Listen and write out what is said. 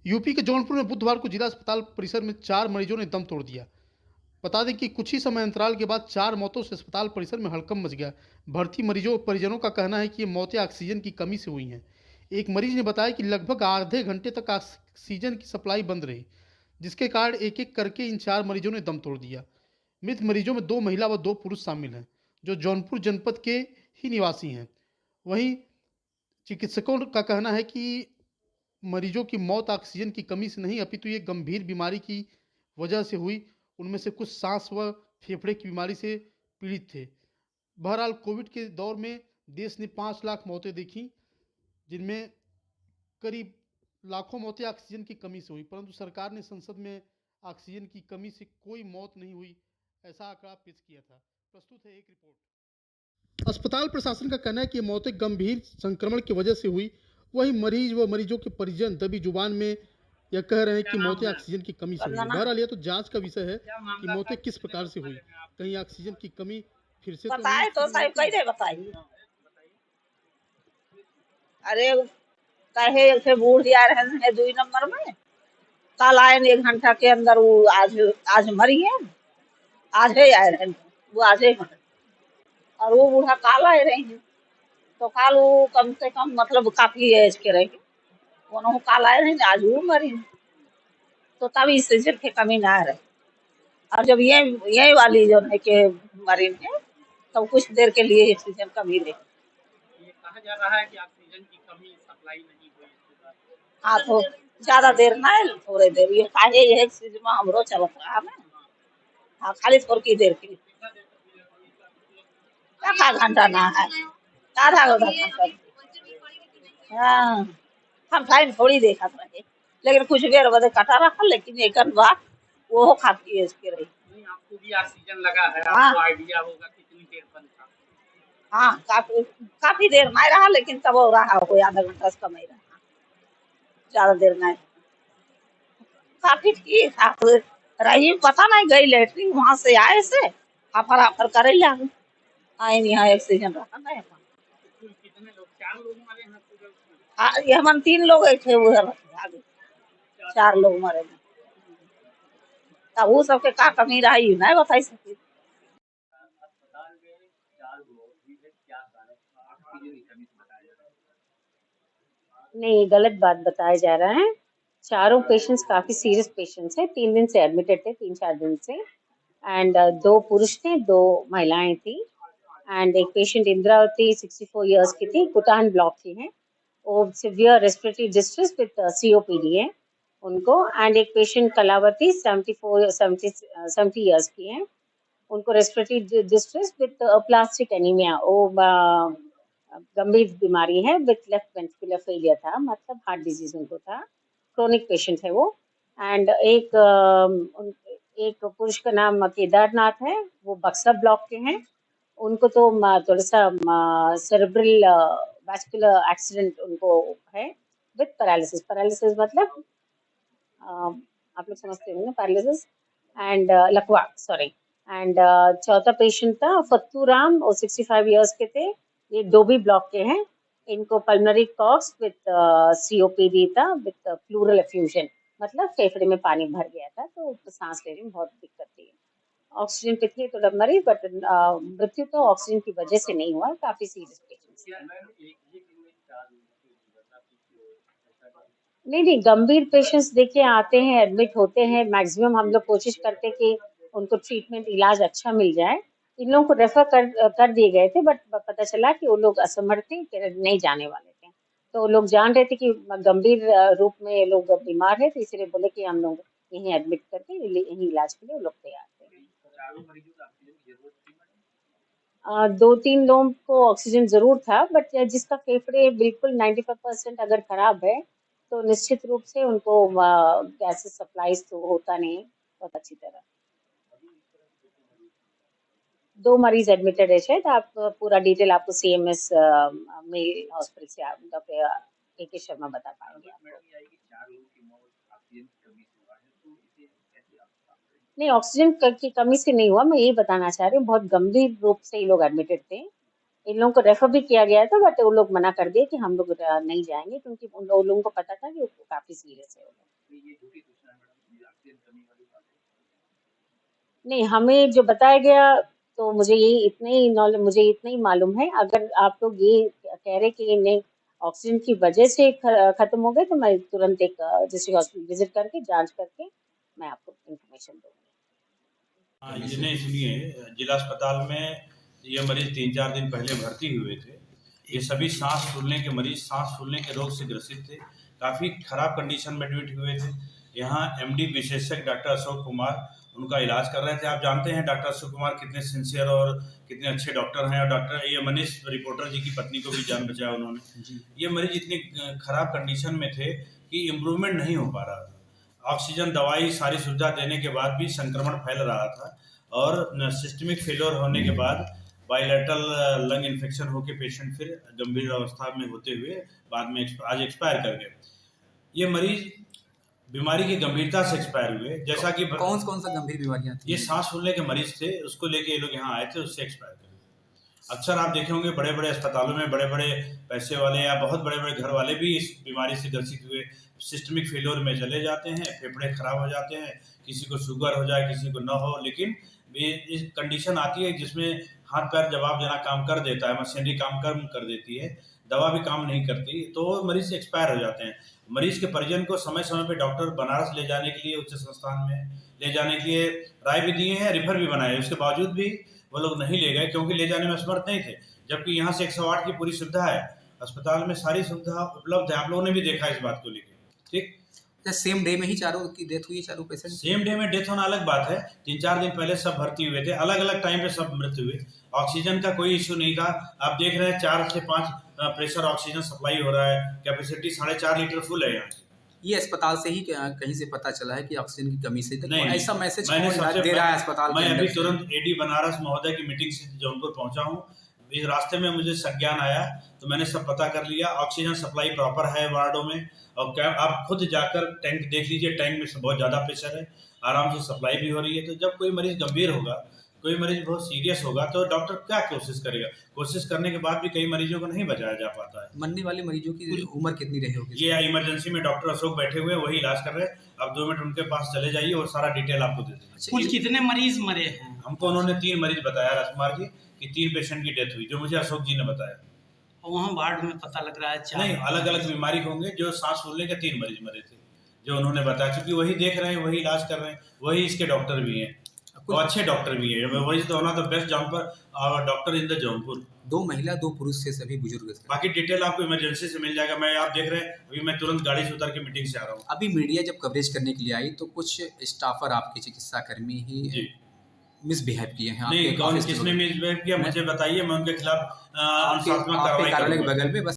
UP के जौनपुर में बुधवार को जिला अस्पताल परिसर में 4 मरीजों ने दम तोड़ दिया। बता दें कि कुछ ही समय अंतराल के बाद 4 मौतों से अस्पताल परिसर में हड़कंप मच गया। भर्ती मरीजों परिजनों का कहना है कि ये मौतें ऑक्सीजन की कमी से हुई हैं। एक मरीज ने बताया कि लगभग आधे घंटे तक ऑक्सीजन की सप्लाई बंद रही, जिसके कारण एक-एक करके इन 4 मरीजों ने दम तोड़ दिया। मृत मरीजों में 2 महिला व 2 पुरुष शामिल हैं, जो जौनपुर जनपद के ही निवासी हैं। वहीं चिकित्सकों का कहना है कि मरीजों की मौत ऑक्सीजन की कमी से नहीं अपितु ये गंभीर बीमारी की वजह से हुई। उनमें से कुछ सांस व फेफड़े की बीमारी से पीड़ित थे। बहरहाल कोविड के दौर में देश ने 5 लाख मौतें देखी, जिनमें करीब लाखों मौतें ऑक्सीजन की कमी से हुई, परंतु सरकार ने संसद में ऑक्सीजन की कमी से कोई मौत नहीं हुई, ऐसा आंकड़ा पेश किया था। प्रस्तुत है एक रिपोर्ट। अस्पताल प्रशासन का कहना है कि ये मौतें गंभीर संक्रमण की वजह से हुई। वहीं मरीज व मरीजों के परिजन दबी जुबान में यह कह रहे हैं कि मौतें ऑक्सीजन की कमी से हुई। बहरहाल यह तो जांच का विषय है कि मौतें किस प्रकार से हुई। कहीं ऑक्सीजन की कमी फिर से तो नहीं बताए तो शुरू साहब होती। कैसे बताइए। अरे कहे से बूढ़ दिया रहे 2 नंबर में कल आए 1 घंटा के अंदर वो आज आज मरी है। आज ही आए रहे वो आज ही मरे और वो बूढ़ा काल आए रही है। तो काल वो कम से कम मतलब काफी एज के रहे वो काल आए रहे आज वो मरी। तो तब इस सीजन के कमी ना रहे। और जब ये वाली जो है के मरी है तो कुछ देर के लिए ऑक्सीजन कमी रही। ये कहा जा रहा है कि ऑक्सीजन की कमी सप्लाई नहीं हुई इसके बाद। हाँ तो ज्यादा देर ना थोड़े देर ये काहे ये चीज में हमरो चलत रहा ना। हाँ खाली थोड़ी की देर के लिए आधा घंटा ना है आधा घंटा। हाँ हम टाइम थोड़ी देखा रहे लेकिन कुछ देर बाद कटा रखा लेकिन एक बात वो खाती है इसके रही। नहीं, आपको भी ऑक्सीजन लगा है, हाँ आपको आइडिया होगा कितनी देर बंद था। हाँ काफी देर नहीं रहा लेकिन तब वो रहा कोई आधा घंटा से कम ही रहा। ज्यादा देर नहीं काफी ठीक ठाक रही। पता नहीं गई लेटरिन वहां से आए से हाफर हाफर करे जाए आए यहाँ ऑक्सीजन रखा नहीं अपन। कुल कितने लोग, 4 लोग मरे हैं पूरे उसमें। हाँ ये हम 3 लोग थे उधर आगे 4 लोग मरे हैं। तब वो सबके का कमी रही नहीं बताई सकी। अस्पताल में 4 लोग भी है, क्या कारण ऑक्सीजन की कमी से बताया जा रहा है। नहीं, गलत बात बताया जा रहा है। चारों पेशेंट्स काफी सीरियस पेशेंट्स हैं। 3 दिन से एडमिटेड थे, 3-4 दिन से। एंड 2 पुरुष थे, 2 महिलाएं थी। एंड एक पेशेंट इंद्रावती 64 इयर्स की थी, कुटान ब्लॉक की है। वो severe respiratory distress with COPD है उनको। एंड एक पेशेंट कलावती 70 इयर्स की है, उनको respiratory distress with plastic anaemia. वो गंभीर बीमारी है विद लेफ्ट वेंट्रिकुलर फेलियर था, मतलब हार्ट डिजीज उनको था। क्रोनिक पेशेंट है वो। एंड एक पुरुष का नाम केदारनाथ है, वो बक्सर ब्लॉक के हैं। उनको तो थोड़ा सा सेरेब्रल वैस्कुलर एक्सीडेंट उनको है विद पैरालिसिस। पैरालिसिस मतलब आप लोग समझते होंगे पैरालिसिस एंड लकवा, सॉरी। एंड चौथा पेशेंट था फत्तू राम, वो 65 इयर्स के थे। ये डोबी ब्लॉक के हैं। इनको पल्मोनरी कॉक्स विद COPD था विद प्लूरल एफ्यूजन, मतलब फेफड़े में पानी भर गया था, तो सांस लेने में बहुत दिक्कत थी। ऑक्सीजन पे थे तो मरी, बट मृत्यु तो ऑक्सीजन की वजह से नहीं हुआ। काफी सीरियस पेशेंट्स। नहीं, गंभीर पेशेंट्स देखिए आते हैं, एडमिट होते हैं। मैक्सिमम हम लोग कोशिश करते हैं कि उनको ट्रीटमेंट इलाज अच्छा मिल जाए। इन लोगों को रेफर कर दिए गए थे, बट पता चला कि वो लोग असमर्थ थे, कि नहीं जाने वाले थे। तो वो लोग जान रहे थे कि गंभीर रूप में ये लोग बीमार है, तो इसलिए बोले कि हम लोग यहीं एडमिट करके यहीं इलाज के लिए वो लोग तैयार थे। 2-3 लोगों को ऑक्सीजन जरूर था, बट जिसका फेफड़े बिल्कुल 95% अगर खराब है तो निश्चित रूप से उनको गैसेस सप्लाईज तो होता नहीं बहुत अच्छी तरह। 2 मरीज एडमिटेड है शायद। आप पूरा डिटेल आपको CMS मेल हॉस्पिटल से डॉक्टर AK शर्मा बता पाएंगे आपको। नहीं, ऑक्सीजन की कमी से नहीं हुआ, मैं यही बताना चाह रही हूँ। बहुत गंभीर रूप से ये लोग एडमिटेड थे इन लोगों को रेफर भी किया गया था, बट वो लोग मना कर दिए कि हम लोग नहीं जाएंगे, क्योंकि उन लोगों को पता था कि वो काफी सीरियस है। ये झूठी सूचना है मैडम, ये ऑक्सीजन कमी वाली बात है। नहीं, हमें जो बताया गया, तो मुझे मुझे इतना ही मालूम है। अगर आप लोग ये कह रहे कि इन्हें ऑक्सीजन की वजह से खत्म हो गए, तो मैं तुरंत एक डिस्ट्रिक्ट हॉस्पिटल विजिट करके जांच करके मैं आपको इन्फॉर्मेशन दूंगी। हाँ, ये नहीं सुनिए, जिला अस्पताल में ये मरीज 3-4 दिन पहले भर्ती हुए थे। ये सभी सांस फूलने के मरीज, सांस फूलने के रोग से ग्रसित थे, काफ़ी खराब कंडीशन में एडमिट हुए थे। यहाँ एमडी विशेषज्ञ डॉक्टर अशोक कुमार उनका इलाज कर रहे थे। आप जानते हैं डॉक्टर अशोक कुमार कितने सिंसियर और कितने अच्छे डॉक्टर हैं, और डॉक्टर ये मनीष रिपोर्टर जी की पत्नी को भी जान बचाया उन्होंने। ये मरीज इतनी खराब कंडीशन में थे कि इम्प्रूवमेंट नहीं हो पा रहा था। ऑक्सीजन, दवाई, सारी सुविधा देने के बाद भी संक्रमण फैल रहा था, और सिस्टमिक फेलियर होने के बाद बायलैटरल लंग इन्फेक्शन होकर पेशेंट फिर गंभीर अवस्था में होते हुए बाद में आज एक्सपायर कर गए। ये मरीज बीमारी की गंभीरता से एक्सपायर हुए। जैसा कि कौन सा गंभीर बीमारियां थी? ये सांस फूलने के मरीज थे, उसको लेके ये लोग यहाँ आए थे, उससे एक्सपायर कर गए। अक्सर आप देखे होंगे बड़े बड़े अस्पतालों में बड़े बड़े पैसे वाले या बहुत बड़े बड़े घर वाले भी इस बीमारी से ग्रसित हुए सिस्टमिक फेलियर में चले जाते हैं, फेफड़े खराब हो जाते हैं, किसी को शुगर हो जाए, किसी को न हो, लेकिन इस कंडीशन आती है जिसमें हाथ पैर जवाब देना काम कर देता है, मशीनरी काम कम कर देती है, दवा भी काम नहीं करती, तो मरीज एक्सपायर हो जाते हैं। मरीज के परिजन को समय समय पे डॉक्टर बनारस ले जाने के लिए, उच्च संस्थान में ले जाने के लिए राय भी दिए हैं, रिफर भी बनाए, उसके बावजूद भी वो लोग नहीं ले गए क्योंकि ले जाने में असमर्थ नहीं थे। जबकि यहाँ से 108 की पूरी सुविधा है, अस्पताल में सारी सुविधा उपलब्ध है। आप लोगों ने भी देखा इस बात को लेकर, ठीक। सेम डे में ही चारों की डेथ हुई, चारों पेशेंट? सेम डे में डेथ होना अलग बात है, 3-4 दिन पहले सब भर्ती हुए थे, अलग अलग टाइम पे सब मृत्यु हुए। ऑक्सीजन का कोई इश्यू नहीं था। आप देख रहे हैं 4 से 5 प्रेशर ऑक्सीजन सप्लाई हो रहा है, कैपेसिटी 4.5 लीटर फुल है यहाँ। ये अस्पताल से ही कहीं से पता चला है कि ऑक्सीजन की कमी से? नहीं, ऐसा मैसेज मैंने सबसे दे रहा है अस्पताल? मैं अभी तुरंत एडी बनारस महोदय की मीटिंग से जौनपुर पहुंचा हूँ। इस रास्ते में मुझे संज्ञान आया तो मैंने सब पता कर लिया। ऑक्सीजन सप्लाई प्रॉपर है वार्डों में, और क्या आप खुद जाकर टैंक देख लीजिए, टैंक में बहुत ज़्यादा प्रेशर है, आराम से सप्लाई भी हो रही है। तो जब कोई मरीज गंभीर होगा, कोई मरीज बहुत सीरियस होगा, तो डॉक्टर क्या कोशिश करेगा? कोशिश करने के बाद भी कई मरीजों को नहीं बचाया जा पाता है। मरने वाले मरीजों की उम्र कितनी रही होगी? ये इमरजेंसी में डॉक्टर अशोक बैठे हुए हैं, वही इलाज कर रहे हैं। आप 2 मिनट उनके पास चले जाइए और सारा डिटेल आपको दे देंगे। कुल कितने मरीज मरे हैं? हमको उन्होंने 3 मरीज बताया राजकुमार जी, कि 3 पेशेंट की डेथ हुई, जो मुझे अशोक जी ने बताया। वहाँ वार्ड में पता लग रहा है 4 नहीं, अलग अलग बीमारी होंगे। जो सांस फूलने के 3 मरीज मरे थे, जो उन्होंने बताया, क्योंकि वही देख रहे हैं, वही इलाज कर रहे हैं, वही इसके डॉक्टर भी हैं, वो अच्छे डॉक्टर भी हैं। वही तो होना तो बेस्ट जौनपुर और डॉक्टर इन द जौनपुर। 2 महिला 2 पुरुष से सभी बुजुर्ग थे। बाकी डिटेल आपको इमरजेंसी से मिल जाएगा। मैं, आप देख रहे हैं, अभी मैं तुरंत गाड़ी से उतर के मीटिंग से आ रहा हूँ। अभी मीडिया जब कवरेज करने के लिए आई तो कुछ स्टाफर आपके चिकित्सा कर्मी ही मिसबिहेव किए हैं? नहीं, कौन, किसने मिसबिहेव किया मुझे बताइए, मैं उनके खिलाफ अनुशासनात्मक कार्रवाई कार्यालय के करूंगा। बगल में बस